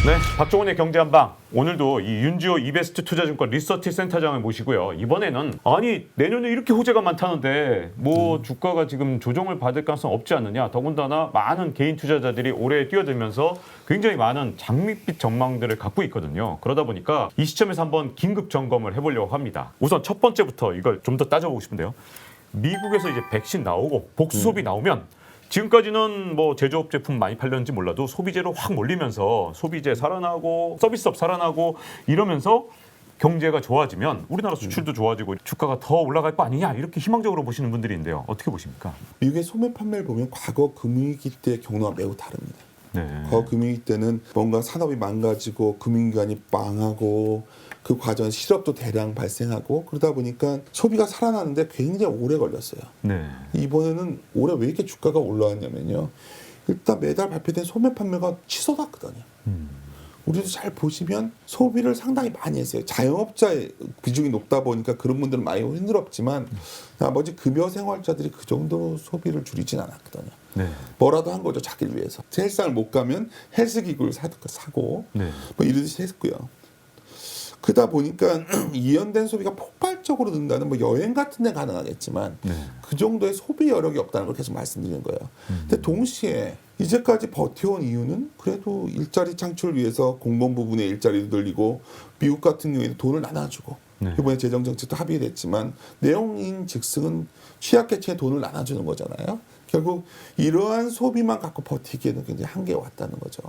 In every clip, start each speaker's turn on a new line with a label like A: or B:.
A: 네, 박종훈의 경제한방. 오늘도 이 윤지호 이베스트 투자증권 리서치 센터장을 모시고요. 이번에는 아니 내년에 이렇게 호재가 많다는데 뭐 주가가 지금 조정을 받을 가능성 없지 않느냐. 더군다나 많은 개인 투자자들이 올해 뛰어들면서 굉장히 많은 장밋빛 전망들을 갖고 있거든요. 그러다 보니까 이 시점에서 한번 긴급 점검을 해보려고 합니다. 우선 첫 번째부터 이걸 좀 더 따져보고 싶은데요. 미국에서 이제 백신 나오고 복수 소비 나오면 지금까지는 뭐 제조업 제품 많이 팔렸는지 몰라도 소비재로 확 몰리면서 소비재 살아나고 서비스업 살아나고 이러면서 경제가 좋아지면 우리나라 수출도 좋아지고 주가가 더 올라갈 거 아니냐 이렇게 희망적으로 보시는 분들이 있는데요. 어떻게 보십니까?
B: 미국의 소매 판매를 보면 과거 금융위기 때의 경로가 매우 다릅니다.
A: 네.
B: 과거 금융위기 때는 뭔가 산업이 망가지고 금융기관이 망하고 그 과정에 실업도 대량 발생하고 그러다 보니까 소비가 살아나는데 굉장히 오래 걸렸어요.
A: 네.
B: 이번에는 올해 왜 이렇게 주가가 올라왔냐면요. 일단 매달 발표된 소매 판매가 치솟았거든요. 우리도 잘 보시면 소비를 상당히 많이 했어요. 자영업자의 비중이 높다 보니까 그런 분들은 많이 힘들었지만 나머지 급여 생활자들이 그 정도로 소비를 줄이진 않았거든요.
A: 네.
B: 뭐라도 한 거죠. 자기를 위해서. 헬스장을 못 가면 헬스기구를 사고
A: 네.
B: 뭐 이러듯이 했고요. 그러다 보니까 이연된 소비가 폭발적으로 는다는 뭐 여행 같은 데 가능하겠지만
A: 네.
B: 그 정도의 소비 여력이 없다는 걸 계속 말씀드리는 거예요. 근데 동시에 이제까지 버텨온 이유는 그래도 일자리 창출을 위해서 공무원 부분의 일자리도 늘리고 미국 같은 경우에는 돈을 나눠주고
A: 네.
B: 이번에 재정정책도 합의됐지만 내용인 즉승은 취약계층에 돈을 나눠주는 거잖아요. 결국 이러한 소비만 갖고 버티기에는 굉장히 한계가 왔다는 거죠.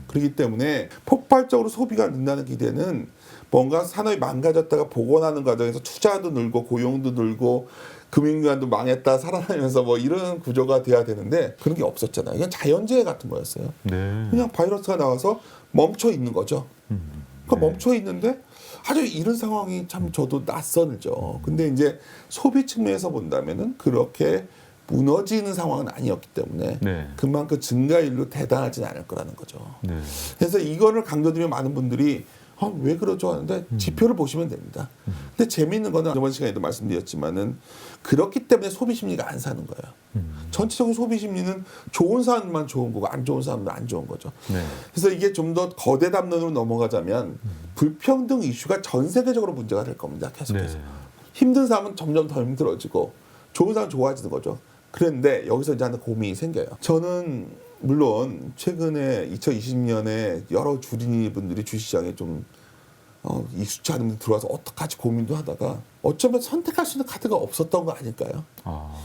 B: 그렇기 때문에 폭발적으로 소비가 는다는 기대는 뭔가 산업이 망가졌다가 복원하는 과정에서 투자도 늘고 고용도 늘고 금융기관도 망했다 살아나면서 뭐 이런 구조가 돼야 되는데 그런 게 없었잖아요. 이건 자연재해 같은 거였어요.
A: 네.
B: 그냥 바이러스가 나와서 멈춰 있는 거죠. 그러니까
A: 네.
B: 멈춰 있는데 아주 이런 상황이 참 저도 낯설죠. 근데 이제 소비 측면에서 본다면은 그렇게 무너지는 상황은 아니었기 때문에
A: 네.
B: 그만큼 증가율로 대단하진 않을 거라는 거죠.
A: 네.
B: 그래서 이거를 강조드리면 많은 분들이 왜 그러죠 하는데 지표를 보시면 됩니다. 근데 재미있는 거는 저번 시간에도 말씀드렸지만은 그렇기 때문에 소비 심리가 안 사는 거예요. 전체적인 소비 심리는 좋은 사람만 좋은 거고 안 좋은 사람은 안 좋은 거죠.
A: 네.
B: 그래서 이게 좀 더 거대 담론으로 넘어가자면 불평등 이슈가 전 세계적으로 문제가 될 겁니다. 계속해서.
A: 네.
B: 힘든 사람은 점점 더 힘들어지고 좋은 사람은 좋아지는 거죠. 그런데 여기서 이제 하나 고민이 생겨요. 저는 물론 최근에 2020년에 여러 주린이 분들이 주시장에 좀 익숙치 않은 분들 들어와서 어떡하지 고민도 하다가 어쩌면 선택할 수 있는 카드가 없었던 거 아닐까요?
A: 아,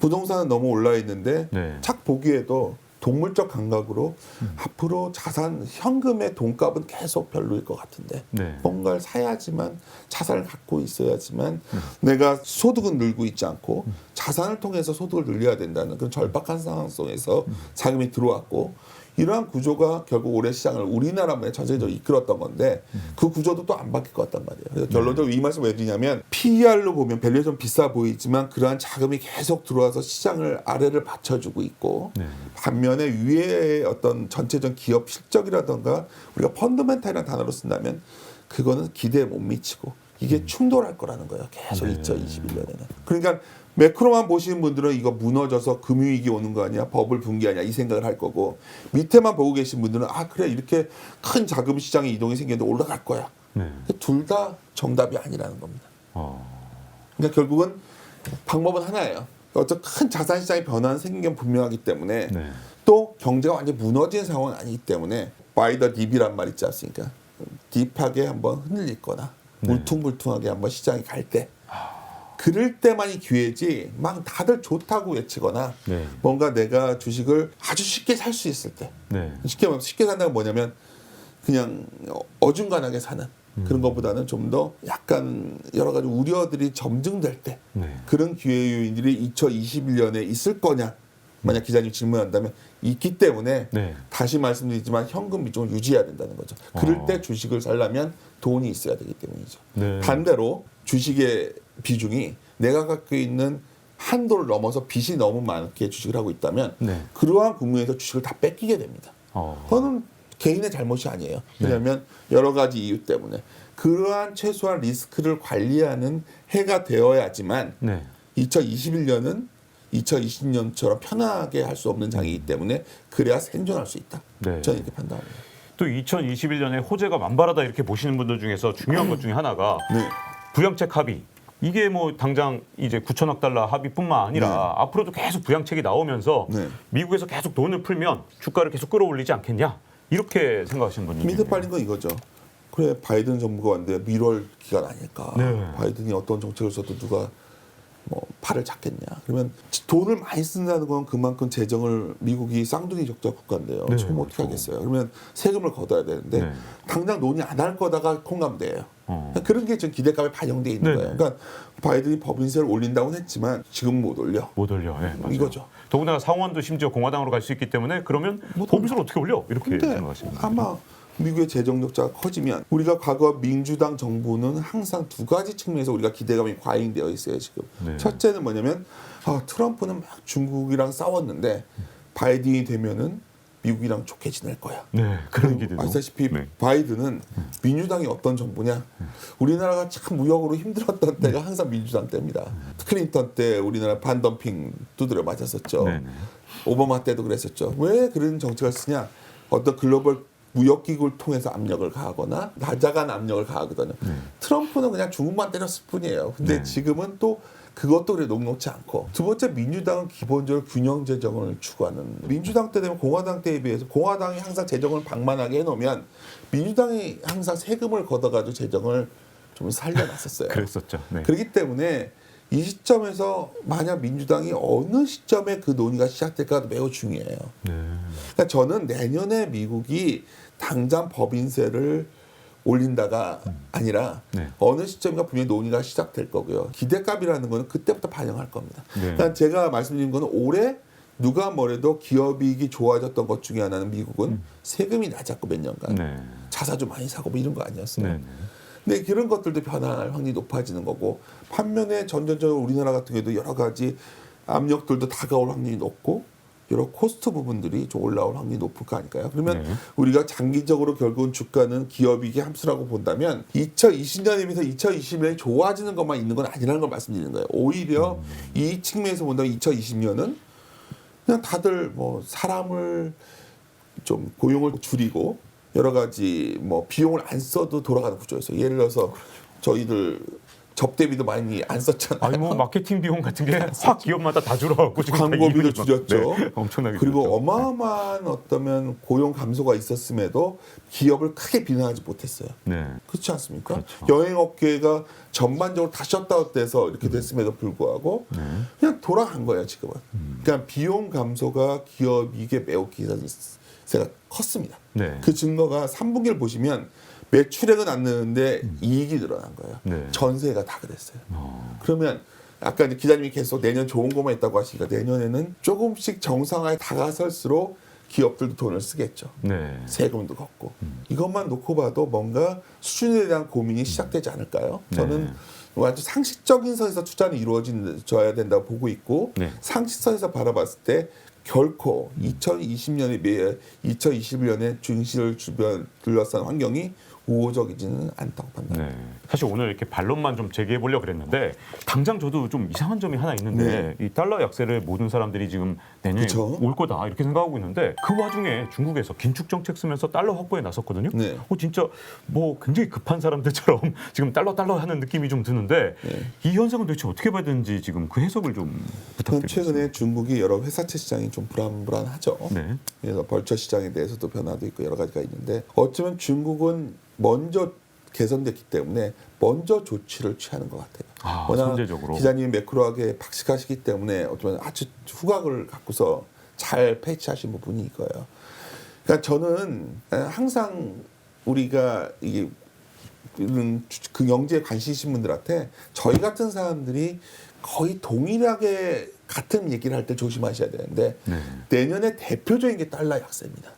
B: 부동산은 너무 올라 있는데
A: 네.
B: 착 보기에도 동물적 감각으로 앞으로 자산 현금의 돈값은 계속 별로일 것 같은데
A: 네.
B: 뭔가를 사야지만 자산을 갖고 있어야지만 내가 소득은 늘고 있지 않고 자산을 통해서 소득을 늘려야 된다는 그런 절박한 상황 속에서 자금이 들어왔고 이러한 구조가 결국 올해 시장을 우리나라만의 전세적으로 이끌었던 건데 그 구조도 또 안 바뀔 것 같단 말이에요. 그래서 결론적으로 이 말씀을 왜 드리냐면 PER로 보면 밸류에이션 비싸 보이지만 그러한 자금이 계속 들어와서 시장을 아래를 받쳐주고 있고
A: 네.
B: 반면에 위에의 어떤 전체적 기업 실적이라던가 우리가 펀더멘탈이라는 단어로 쓴다면 그거는 기대에 못 미치고 이게 충돌할 거라는 거예요. 계속
A: 네.
B: 2021년에는. 그러니까 매크로만 보시는 분들은 이거 무너져서 금융위기 오는 거 아니야? 버블 붕괴 아니야? 이 생각을 할 거고 밑에만 보고 계신 분들은 아 그래 이렇게 큰 자금 시장의 이동이 생겼는데 올라갈 거야.
A: 네.
B: 둘 다 정답이 아니라는 겁니다.
A: 어.
B: 그러니까 결국은 방법은 하나예요. 어떤 큰 자산 시장의 변화는 생긴 게 분명하기 때문에
A: 네.
B: 또 경제가 완전히 무너진 상황은 아니기 때문에 바이 더 딥이란 말 있지 않습니까? 딥하게 한번 흔들리거나
A: 네.
B: 울퉁불퉁하게 한번 시장이 갈 때 그럴 때만이 기회지 막 다들 좋다고 외치거나
A: 네.
B: 뭔가 내가 주식을 아주 쉽게 살 수 있을 때
A: 네.
B: 쉽게 산다는 건 뭐냐면 그냥 어중간하게 사는 그런 것보다는 좀 더 약간 여러 가지 우려들이 점증될 때
A: 네.
B: 그런 기회 요인들이 2021년에 있을 거냐 만약 기자님 질문한다면 있기 때문에
A: 네.
B: 다시 말씀드리지만 현금 비중을 유지해야 된다는 거죠. 그럴 때 주식을 살려면 돈이 있어야 되기 때문이죠.
A: 네.
B: 반대로 주식의 비중이 내가 갖고 있는 한도를 넘어서 빚이 너무 많게 주식을 하고 있다면
A: 네.
B: 그러한 국면에서 주식을 다 뺏기게 됩니다. 그거는 개인의 잘못이 아니에요. 왜냐하면 여러 가지 이유 때문에 그러한 최소한 리스크를 관리하는 해가 되어야지만
A: 네.
B: 2021년은 2020년처럼 편하게 할 수 없는 장이기 때문에 그래야 생존할 수 있다.
A: 네.
B: 저는 이렇게 판단합니다.
A: 또 2021년에 호재가 만발하다 이렇게 보시는 분들 중에서 중요한 것 중에 하나가
B: 네.
A: 부양책 합의. 이게 뭐 당장 이제 9천억 달러 합의뿐만 아니라
B: 네.
A: 앞으로도 계속 부양책이 나오면서
B: 네.
A: 미국에서 계속 돈을 풀면 주가를 계속 끌어올리지 않겠냐 이렇게 생각하시는 분들
B: 밑에 빨린 건 이거죠. 그래 바이든 정부가 왔는데 밀월 기간 아닐까.
A: 네.
B: 바이든이 어떤 정책을 써도 누가 뭐 팔을 잡겠냐. 그러면 돈을 많이 쓴다는 건 그만큼 재정을 미국이 쌍둥이 적자 국가인데요.
A: 네,
B: 지금 어떻게 하겠어요. 그러면 세금을 걷어야 되는데
A: 네.
B: 당장 논의 안 할 거다가 콩감돼요.
A: 어.
B: 그런 게 지금 기대감에 반영돼 있는
A: 네네.
B: 거예요. 그러니까 바이든이 법인세를 올린다고는 했지만 지금 못 올려.
A: 못 올려. 네, 맞아요.
B: 이거죠.
A: 더군다나 상원도 심지어 공화당으로 갈 수 있기 때문에 그러면 법인세를 어떻게 올려? 이렇게
B: 근데
A: 생각하십니다.
B: 아마 미국의 재정 적자가 커지면 우리가 과거 민주당 정부는 항상 두 가지 측면에서 우리가 기대감이 과잉되어 있어요 지금.
A: 네.
B: 첫째는 뭐냐면 트럼프는 막 중국이랑 싸웠는데 바이든이 되면은 미국이랑 좋게 지낼 거야.
A: 네, 그런 기대도.
B: 아시다시피
A: 네.
B: 바이든은 민주당이 어떤 정부냐. 우리나라가 참 무역으로 힘들었던 때가 항상 민주당 때입니다. 클린턴 때 우리나라 반덤핑 두드려 맞았었죠.
A: 네, 네.
B: 오바마 때도 그랬었죠. 왜 그런 정책을 쓰냐. 어떤 글로벌 무역기구를 통해서 압력을 가하거나 나자간 압력을 가하거든요. 트럼프는 그냥 중국만 때렸을 뿐이에요. 근데
A: 네.
B: 지금은 또 그것도 그래 녹록지 않고 두 번째 민주당은 기본적으로 균형 재정을 추구하는 민주당 때 되면 공화당 때에 비해서 공화당이 항상 재정을 방만하게 해놓으면 민주당이 항상 세금을 걷어가지고 재정을 좀 살려놨었어요.
A: 그랬었죠. 네.
B: 그렇기 때문에 이 시점에서 만약 민주당이 어느 시점에 그 논의가 시작될까도 매우 중요해요.
A: 네.
B: 그러니까 저는 내년에 미국이 당장 법인세를 올린다가 아니라
A: 네.
B: 어느 시점인가 분명히 논의가 시작될 거고요. 기대감이라는 거는 그때부터 반영할 겁니다.
A: 네.
B: 그러니까 제가 말씀드린 거는 올해 누가 뭐래도 기업이익이 좋아졌던 것 중에 하나는 미국은 세금이 낮았고 몇 년간
A: 네.
B: 자사주 많이 사고 뭐 이런 거 아니었어요.
A: 네. 네.
B: 근데 그런 것들도 변할 확률이 높아지는 거고 반면에 전전적으로 우리나라 같은 경우도 여러 가지 압력들도 다가올 확률이 높고 여러 코스트 부분들이 좀 올라올 확률이 높을 거 아닐까요? 그러면
A: 네.
B: 우리가 장기적으로 결국은 주가는 기업이익의 함수라고 본다면 2020년에 비해서 2021년이 좋아지는 것만 있는 건 아니라는 걸 말씀드리는 거예요. 오히려 이 측면에서 본다면 2020년은 그냥 다들 뭐 사람을 좀 고용을 줄이고 여러 가지 뭐 비용을 안 써도 돌아가는 구조였어요. 예를 들어서 저희들 접대비도 많이 안 썼잖아요.
A: 아니 뭐 마케팅 비용 같은 게 확 기업마다 다 줄어가고 지금 다
B: 광고비도
A: 이윤이 막-
B: 줄였죠.
A: 네, 엄청나게
B: 그리고
A: 줄였죠.
B: 어마어마한 어떠면 고용 감소가 있었음에도 기업을 크게 비난하지 못했어요.
A: 네.
B: 그렇지 않습니까?
A: 그렇죠.
B: 여행업계가 전반적으로 다 셧다운돼서 이렇게 됐음에도 불구하고 그냥 돌아간 거예요 지금은. 그러니까 비용 감소가 기업이익에 매우 기사세가 컸습니다.
A: 네.
B: 그 증거가 3분기를 보시면 매출액은 안 느는데 이익이 늘어난 거예요.
A: 네.
B: 전세가 다 그랬어요. 그러면 아까 이제 기자님이 계속 내년 좋은 것만 있다고 하시니까 내년에는 조금씩 정상화에 다가설수록 기업들도 돈을 쓰겠죠.
A: 네.
B: 세금도 걷고 이것만 놓고 봐도 뭔가 수준에 대한 고민이 시작되지 않을까요? 저는 완전 상식적인 선에서 투자는 이루어져야 된다고 보고 있고
A: 네.
B: 상식선에서 바라봤을 때 결코 2020년에 비해 2021년에 증시를 둘러싼 환경이 우호적이지는 않다고 판단합니다.
A: 네. 사실 오늘 이렇게 반론만 좀 제기해 보려고 그랬는데 당장 저도 좀 이상한 점이 하나 있는데 이 달러 약세를 모든 사람들이 지금 내년에
B: 그쵸.
A: 올 거다 이렇게 생각하고 있는데 그 와중에 중국에서 긴축 정책 쓰면서 달러 확보에 나섰거든요.
B: 네.
A: 진짜 뭐 굉장히 급한 사람들처럼 지금 달러 하는 느낌이 좀 드는데 이 현상은 도대체 어떻게 봐야 되는지 지금 그 해석을 좀 부탁드립니다.
B: 최근에 중국이 여러 회사채 시장이 좀 불안하죠.
A: 네.
B: 그래서 벌처 시장에 대해서도 변화도 있고 여러 가지가 있는데 어쩌면 중국은 먼저 개선됐기 때문에 먼저 조치를 취하는 것 같아요.
A: 아,
B: 워낙
A: 선제적으로.
B: 기자님이 매크로하게 박식하시기 때문에 어쩌면 아주 후각을 갖고서 잘 패치하신 부분이 이거예요. 그러니까 저는 항상 우리가 이게 그 경제에 관심 있으신 분들한테 저희 같은 사람들이 거의 동일하게 같은 얘기를 할 때 조심하셔야 되는데
A: 네.
B: 내년에 대표적인 게 달러 약세입니다.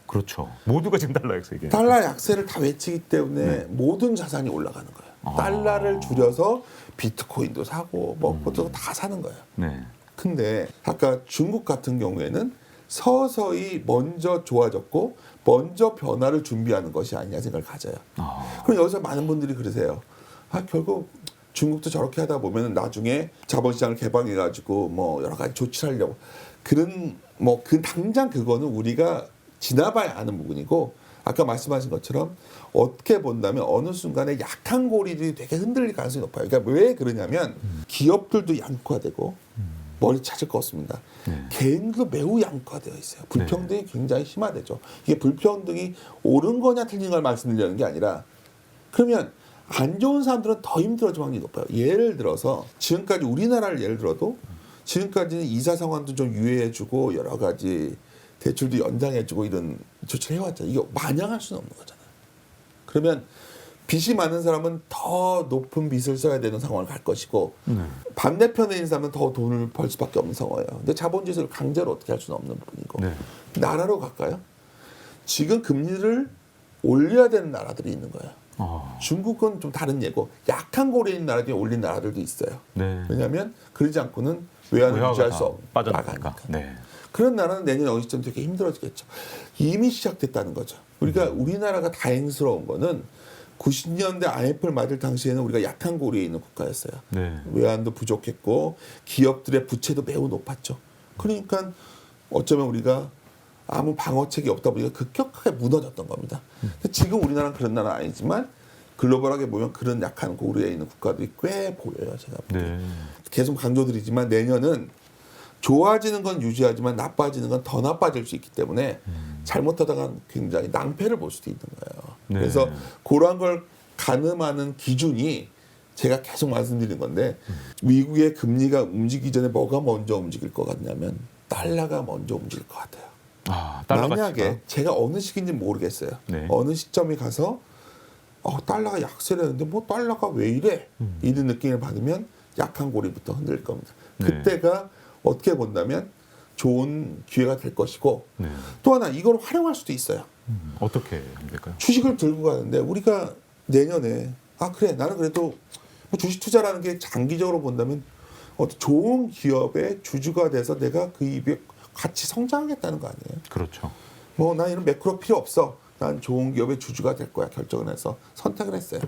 A: 그렇죠. 모두가 지금 달러 약세 얘기해요.
B: 달러 약세를 다 외치기 때문에 모든 자산이 올라가는 거예요. 달러를 줄여서 비트코인도 사고 뭐 그것도 다 사는 거예요.
A: 네.
B: 근데 아까 중국 같은 경우에는 서서히 먼저 좋아졌고 먼저 변화를 준비하는 것이 아니냐 생각을 가져요. 그럼 여기서 많은 분들이 그러세요. 결국 중국도 저렇게 하다 보면 나중에 자본시장을 개방해가지고 뭐 여러 가지 조치를 하려고 그런 뭐 그 당장 그거는 우리가 지나봐야 아는 부분이고 아까 말씀하신 것처럼 어떻게 본다면 어느 순간에 약한 고리들이 되게 흔들릴 가능성이 높아요. 그러니까 왜 그러냐면 기업들도 양극화되고 머리 찾을 것 같습니다. 개인도 매우 양극화되어 있어요. 불평등이 굉장히 심화되죠. 이게 불평등이 옳은 거냐 틀린 걸 말씀드리는 게 아니라 그러면 안 좋은 사람들은 더 힘들어질 확률이 높아요. 예를 들어서 지금까지 우리나라를 예를 들어도 지금까지는 이자 상환도 좀 유예해주고 여러 가지 대출도 연장해주고 이런 조치를 해왔잖아요. 이거 마냥 할 수는 없는 거잖아요. 그러면 빚이 많은 사람은 더 높은 빚을 써야 되는 상황을 갈 것이고 반대편에 있는 사람은 더 돈을 벌 수밖에 없는 상황이에요. 근데 자본주의를 강제로 어떻게 할 수는 없는 부분이고 나라로 갈까요? 지금 금리를 올려야 되는 나라들이 있는 거예요. 중국은 좀 다른 예고 약한 고리에 있는 나라 중에 올린 나라들도 있어요. 왜냐하면 그러지 않고는 외환을 유지할 수 없고
A: 빠져나가니까.
B: 그런 나라는 내년 어느 시점 되게 힘들어지겠죠. 이미 시작됐다는 거죠. 우리나라가 다행스러운 거는 90년대 IMF를 맞을 당시에는 우리가 약한 고리에 있는 국가였어요. 외환도 부족했고 기업들의 부채도 매우 높았죠. 그러니까 어쩌면 우리가 아무 방어책이 없다 보니까 급격하게 무너졌던 겁니다. 근데 지금 우리나라는 그런 나라는 아니지만 글로벌하게 보면 그런 약한 고리에 있는 국가들이 꽤 보여요. 제가 계속 강조드리지만 내년은 좋아지는 건 유지하지만 나빠지는 건 더 나빠질 수 있기 때문에 잘못하다가 굉장히 낭패를 볼 수도 있는 거예요. 그래서 그러한 걸 가늠하는 기준이 제가 계속 말씀드리는 건데 미국의 금리가 움직이기 전에 뭐가 먼저 움직일 것 같냐면 달러가 먼저 움직일 것 같아요. 만약에 제가 어느 시기인지 모르겠어요. 어느 시점에 가서 달러가 약세를 했는데 뭐 달러가 왜 이래? 이런 느낌을 받으면 약한 고리부터 흔들릴 겁니다. 그때가 어떻게 본다면 좋은 기회가 될 것이고 또 하나 이걸 활용할 수도 있어요.
A: 어떻게 하면 될까요?
B: 주식을 들고 가는데 우리가 내년에 그래 나는 그래도 뭐 주식 투자라는 게 장기적으로 본다면 어떤 좋은 기업의 주주가 돼서 내가 그 입에 같이 성장하겠다는 거 아니에요?
A: 그렇죠.
B: 뭐 난 이런 매크로 필요 없어. 난 좋은 기업의 주주가 될 거야. 결정을 해서 선택을 했어요.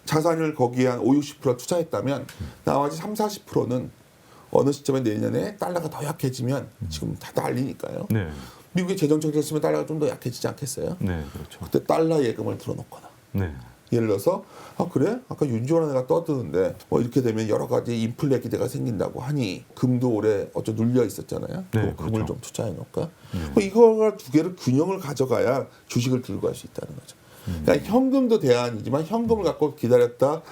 B: 자산을 거기에 한 50-60% 투자했다면 나머지 30-40%는 어느 시점에 내년에 달러가 더 약해지면 지금 다 난리니까요. 미국의 재정정책을 쓰면 달러가 좀 더 약해지지 않겠어요?
A: 그렇죠.
B: 그때 달러 예금을 들어놓거나 예를 들어서 그래? 아까 윤지원 애가 떠드는데 뭐 이렇게 되면 여러 가지 인플레 기대가 생긴다고 하니 금도 올해 어쩌 눌려 있었잖아요. 그럼 금을
A: 그렇죠.
B: 좀 투자해 놓을까? 이거 두 개를 균형을 가져가야 주식을 들고 갈 수 있다는 거죠. 그러니까 현금도 대안이지만 현금을 갖고 기다렸다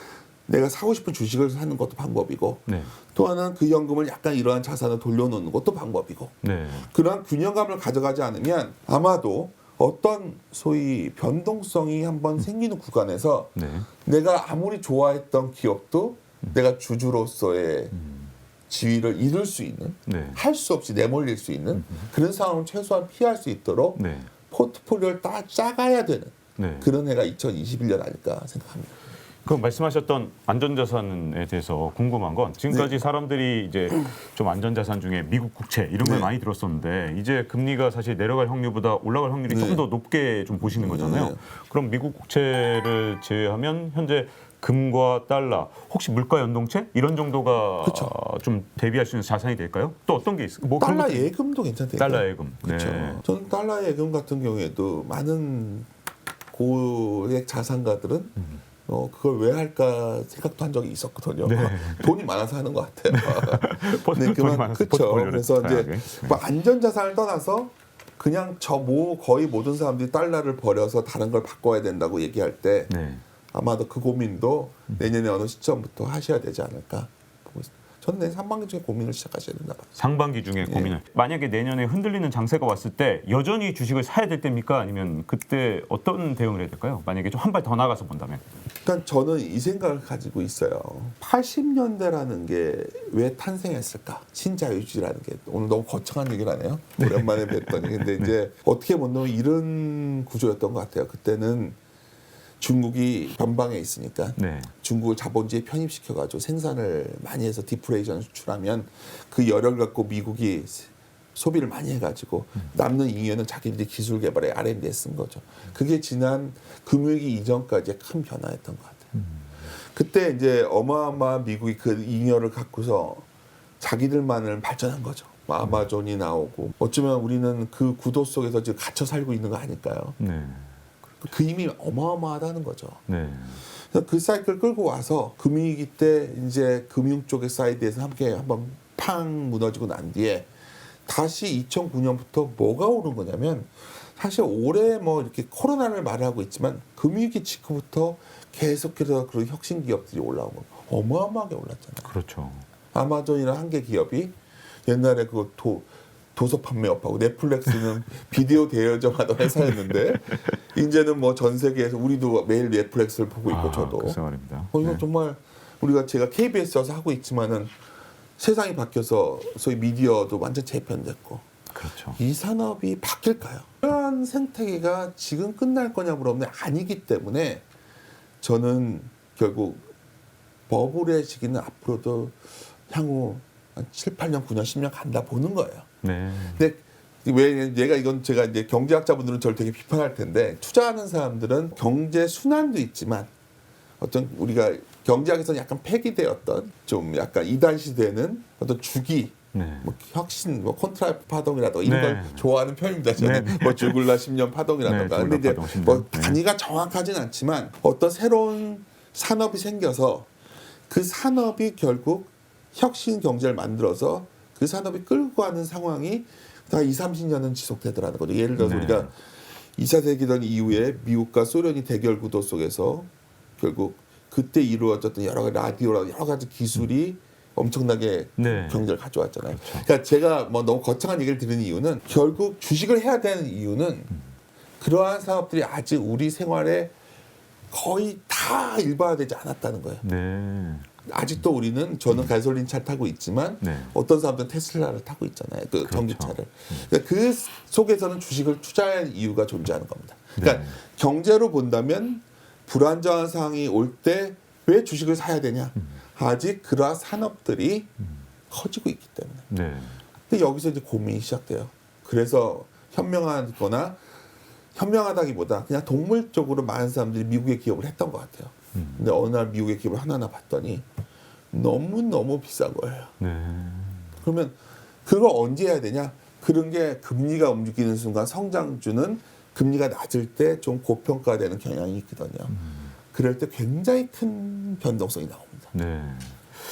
B: 내가 사고 싶은 주식을 사는 것도 방법이고 또 하나는 그 현금을 약간 이러한 자산을 돌려놓는 것도 방법이고 그러한 균형감을 가져가지 않으면 아마도 어떤 소위 변동성이 한번 생기는 구간에서 내가 아무리 좋아했던 기업도 내가 주주로서의 지위를 잃을 수 있는 할 수 없이 내몰릴 수 있는 그런 상황을 최소한 피할 수 있도록 포트폴리오를 짜가야 되는 그런 해가 2021년 아닐까 생각합니다.
A: 그 말씀하셨던 안전자산에 대해서 궁금한 건 지금까지 사람들이 이제 좀 안전자산 중에 미국 국채 이런 걸 많이 들었었는데 이제 금리가 사실 내려갈 확률보다 올라갈 확률이 조금 더 높게 좀 보시는 거잖아요. 그럼 미국 국채를 제외하면 현재 금과 달러 혹시 물가 연동채 이런 정도가 좀 대비할 수 있는 자산이 될까요? 또 어떤 게 있을까요? 뭐
B: 달러 예금도 괜찮대요.
A: 달러 예금.
B: 그렇죠. 저는 달러 예금 같은 경우에도 많은 고액 자산가들은 그걸 왜 할까 생각도 한 적이 있었거든요. 돈이 많아서 하는 것 같아요.
A: 돈이 많아서
B: 그렇죠. 그래서 이제 뭐 안전자산을 떠나서 그냥 거의 모든 사람들이 달러를 버려서 다른 걸 바꿔야 된다고 얘기할 때 아마도 그 고민도 내년에 어느 시점부터 하셔야 되지 않을까 보고 있습니다. 저는 내년 상반기 중에 고민을 시작하셔야 된다 봐요.
A: 상반기 중에 고민을. 만약에 내년에 흔들리는 장세가 왔을 때 여전히 주식을 사야 될 때입니까? 아니면 그때 어떤 대응을 해야 될까요? 만약에 좀 한 발 더 나가서 본다면.
B: 일단 저는 이 생각을 가지고 있어요. 80년대라는 게 왜 탄생했을까? 신자유주의라는 게 오늘 너무 거창한 얘기를 하네요. 오랜만에 뵀더니 근데 이제 어떻게 보면 이런 구조였던 것 같아요. 그때는 중국이 변방에 있으니까 중국을 자본주의에 편입시켜가지고 생산을 많이 해서 디플레이션 수출하면 그 열을 갖고 미국이 소비를 많이 해가지고 남는 잉여는 자기들이 기술 개발에 R&D에 쓴 거죠. 그게 지난 금융위기 이전까지의 큰 변화였던 것 같아요. 그때 이제 어마어마한 미국이 그 잉여를 갖고서 자기들만을 발전한 거죠. 아마존이 나오고 어쩌면 우리는 그 구도 속에서 지금 갇혀 살고 있는 거 아닐까요?
A: 네.
B: 그 힘이 어마어마하다는 거죠.
A: 네.
B: 그래서 그 사이클 끌고 와서 금융위기 때 이제 금융 쪽의 사이드에서 함께 한번 팡 무너지고 난 뒤에 다시 2009년부터 뭐가 오른 거냐면 사실 올해 뭐 이렇게 코로나를 말하고 있지만 금융위기 직후부터 계속해서 그런 혁신 기업들이 올라온 거 어마어마하게 올랐잖아요.
A: 그렇죠.
B: 아마존이나 한 개 기업이 옛날에 그 도서 판매업하고 넷플릭스는 비디오 대여점 하던 회사였는데 이제는 뭐 전 세계에서 우리도 매일 넷플릭스를 보고 있고 저도
A: 그 생활입니다.
B: 이거 정말 제가 KBS에서 하고 있지만은 세상이 바뀌어서 소위 미디어도 완전 재편됐고
A: 그렇죠.
B: 이 산업이 바뀔까요? 이러한 생태계가 지금 끝날 거냐 물어보면 아니기 때문에 저는 결국 버블의 시기는 앞으로도 향후 한 7, 8년, 9년, 10년 간다 보는 거예요.
A: 네.
B: 근데 왜 제가 이제 경제학자분들은 저를 되게 비판할 텐데 투자하는 사람들은 경제 순환도 있지만 어떤 우리가 경제학에서는 약간 폐기되었던 좀 약간 이단시되는 어떤 주기
A: 네.
B: 뭐 혁신, 뭐 콘트라 파동이라든가 이런
A: 네.
B: 걸 좋아하는 편입니다. 저는
A: 네.
B: 뭐 죽을라 10년 파동이라든가.
A: 네,
B: 근데 이제
A: 죽을라 파동,
B: 뭐
A: 10년.
B: 단위가 정확하진 않지만 어떤 새로운 산업이 생겨서 그 산업이 결국 혁신 경제를 만들어서 그 산업이 끌고 가는 상황이 다 20, 30년은 지속되더라는 거죠. 예를 들어서
A: 네.
B: 우리가 2차 세계대전 이후에 미국과 소련이 대결 구도 속에서 결국 그때 이루어졌던 여러 가지 라디오라 여러 가지 기술이 엄청나게
A: 네.
B: 경제를 가져왔잖아요. 그러니까 제가 뭐 너무 거창한 얘기를 드리는 이유는 결국 주식을 해야 되는 이유는 그러한 사업들이 아직 우리 생활에 거의 다 일반화되지 않았다는 거예요.
A: 네.
B: 아직도 우리는 저는 가솔린 차 타고 있지만
A: 네.
B: 어떤 사람들은 테슬라를 타고 있잖아요. 그
A: 그렇죠.
B: 전기차를. 그러니까 그 속에서는 주식을 투자할 이유가 존재하는 겁니다. 그러니까
A: 네.
B: 경제로 본다면 불안정한 상황이 올 때 왜 주식을 사야 되냐? 아직 그러한 산업들이 커지고 있기 때문에.
A: 네.
B: 근데 여기서 이제 고민이 시작돼요. 그래서 현명하다기보다 그냥 동물적으로 많은 사람들이 미국의 기업을 했던 것 같아요. 근데 어느 날 미국의 기업을 하나하나 봤더니 너무너무 비싼 거예요.
A: 네.
B: 그러면 그걸 언제 해야 되냐? 그런 게 금리가 움직이는 순간 성장주는 금리가 낮을 때 좀 고평가되는 경향이 있거든요. 그럴 때 굉장히 큰 변동성이 나옵니다.
A: 네.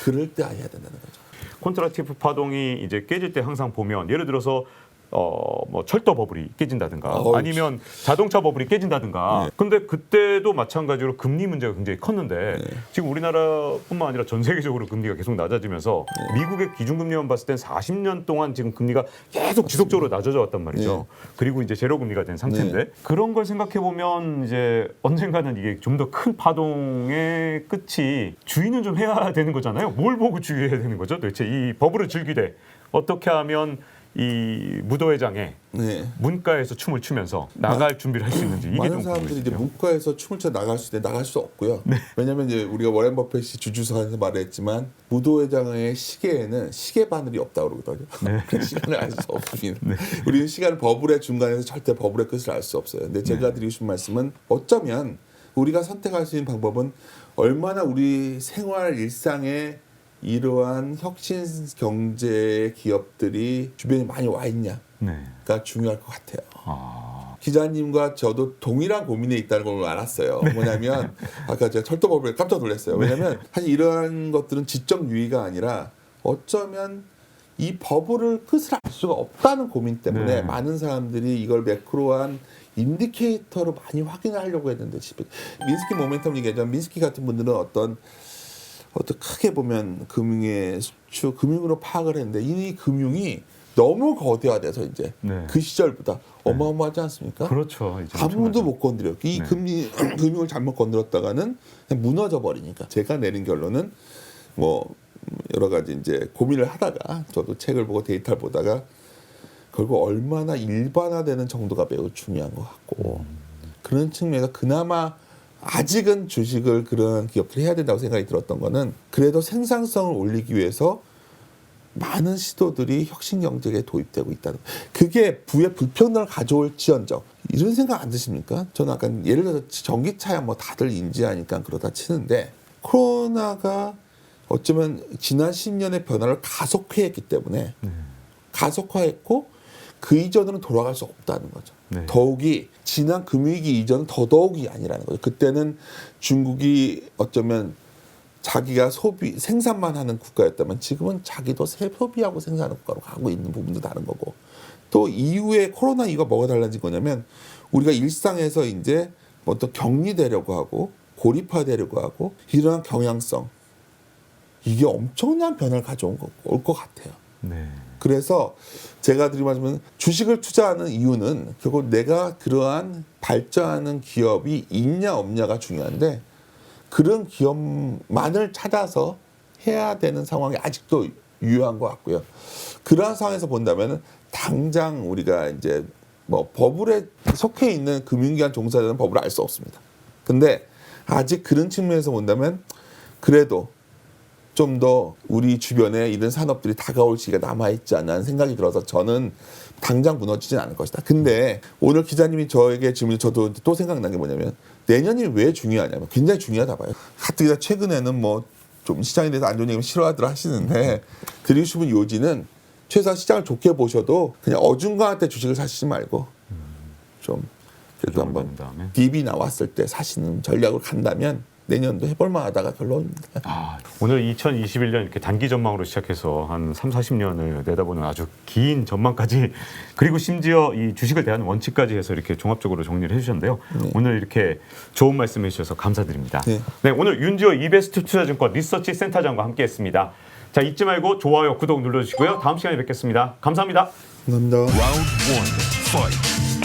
B: 그럴 때 해야 된다는 거죠.
A: 콘트라티브 파동이 이제 깨질 때 항상 보면 예를 들어서 뭐 철도 버블이 깨진다든가 아니면 자동차 버블이 깨진다든가.
B: 네.
A: 근데 그때도 마찬가지로 금리 문제가 굉장히 컸는데 지금 우리나라뿐만 아니라 전 세계적으로 금리가 계속 낮아지면서 미국의 기준금리만 봤을 땐 40년 동안 지금 금리가 계속 지속적으로 낮아져 왔단 말이죠. 그리고 이제 제로 금리가 된 상태인데 그런 걸 생각해 보면 이제 언젠가는 이게 좀 더 큰 파동의 끝이 주의는 좀 해야 되는 거잖아요. 뭘 보고 주의해야 되는 거죠? 도대체 이 버블을 즐기되 어떻게 하면 이 무도회장에 문가에서 춤을 추면서 나갈 준비를 할 수 있는지 이게
B: 많은
A: 좀
B: 사람들이 이제
A: 궁금해요.
B: 문과에서 춤을 춰 나갈 수 있는데 나갈 수 없고요. 왜냐하면 이제 우리가 워렌 버핏이 주주석에서 말했지만 무도회장의 시계에는 시계 바늘이 없다고 그러거든요. 그 시간을 알 수 없습니다. 우리는 시간 버블의 중간에서 절대 버블의 끝을 알 수 없어요. 근데 제가 드리고 싶은 말씀은 어쩌면 우리가 선택할 수 있는 방법은 얼마나 우리 생활 일상에 이러한 혁신 경제 기업들이 주변에 많이 와 있냐가 중요할 것 같아요. 기자님과 저도 동일한 고민에 있다는 걸 알았어요. 뭐냐면 아까 제가 철도 버블에 깜짝 놀랐어요. 왜냐하면 사실 이러한 것들은 지적 유의가 아니라 어쩌면 이 버블을 끝을 알 수가 없다는 고민 때문에 많은 사람들이 이걸 매크로한 인디케이터로 많이 확인하려고 했는데 민스키 모멘텀 얘기하자면 민스키 같은 분들은 어떤 크게 보면 금융의 수출, 금융으로 파악을 했는데 이미 금융이 너무 거대화돼서 이제 그 시절보다 어마어마하지 않습니까?
A: 그렇죠. 이제
B: 아무도 못 건드려요. 이 금융을 잘못 건드렸다가는 그냥 무너져 버리니까. 제가 내린 결론은 뭐 여러 가지 이제 고민을 하다가 저도 책을 보고 데이터를 보다가 결국 얼마나 일반화되는 정도가 매우 중요한 것 같고 그런 측면에서 그나마 아직은 주식을 그런 기업들이 해야 된다고 생각이 들었던 거는 그래도 생산성을 올리기 위해서 많은 시도들이 혁신 경제에 도입되고 있다는 그게 부의 불평등을 가져올지언정 이런 생각 안 드십니까? 저는 아까 예를 들어서 전기차야 뭐 다들 인지하니까 그러다 치는데 코로나가 어쩌면 지난 10년의 변화를 가속화했기 때문에 가속화했고 그 이전으로는 돌아갈 수 없다는 거죠.
A: 네.
B: 더욱이 지난 금융위기 이전은 더더욱이 아니라는 거죠. 그때는 중국이 어쩌면 자기가 생산만 하는 국가였다면 지금은 자기도 소비하고 생산하는 국가로 가고 있는 부분도 다른 거고, 또 이후에 코로나 이후가 뭐가 달라진 거냐면 우리가 일상에서 이제 뭐 또 격리되려고 하고 고립화되려고 하고 이러한 경향성, 이게 엄청난 변화를 가져올 것 같아요.
A: 네.
B: 그래서 제가 드리고 말하자면 주식을 투자하는 이유는 결국 내가 그러한 발전하는 기업이 있냐 없냐가 중요한데, 그런 기업만을 찾아서 해야 되는 상황이 아직도 유효한 것 같고요. 그러한 상황에서 본다면 당장 우리가 이제 뭐 버블에 속해 있는 금융기관 종사자는 버블을 알 수 없습니다. 근데 아직 그런 측면에서 본다면 그래도 좀 더 우리 주변에 이런 산업들이 다가올 시기가 남아있지 않나 하는 생각이 들어서 저는 당장 무너지진 않을 것이다. 근데 오늘 기자님이 저에게 질문을, 저도 또 생각난 게 뭐냐면 내년이 왜 중요하냐면 굉장히 중요하다 봐요. 가뜩이나 최근에는 뭐 좀 시장에 대해서 안 좋은 얘기 싫어하더라 하시는데, 드리고 싶은 요지는 최소한 시장을 좋게 보셔도 그냥 어중간할 때 주식을 사시지 말고 좀 그래도 한번
A: 다음에.
B: 딥이 나왔을 때 사시는 전략으로 간다면 내년도 해볼 만하다가 결론입니다.
A: 오늘 2021년 이렇게 단기 전망으로 시작해서 한 3, 40년을 내다보는 아주 긴 전망까지, 그리고 심지어 이 주식을 대하는 원칙까지 해서 이렇게 종합적으로 정리를 해주셨는데요. 오늘 이렇게 좋은 말씀 해주셔서 감사드립니다.
B: 네.
A: 네, 오늘 윤지호 이베스트 투자증권 리서치 센터장과 함께했습니다. 자, 잊지 말고 좋아요, 구독 눌러주시고요. 다음 시간에 뵙겠습니다. 감사합니다.
B: 감사합니다.
C: Round one, fight.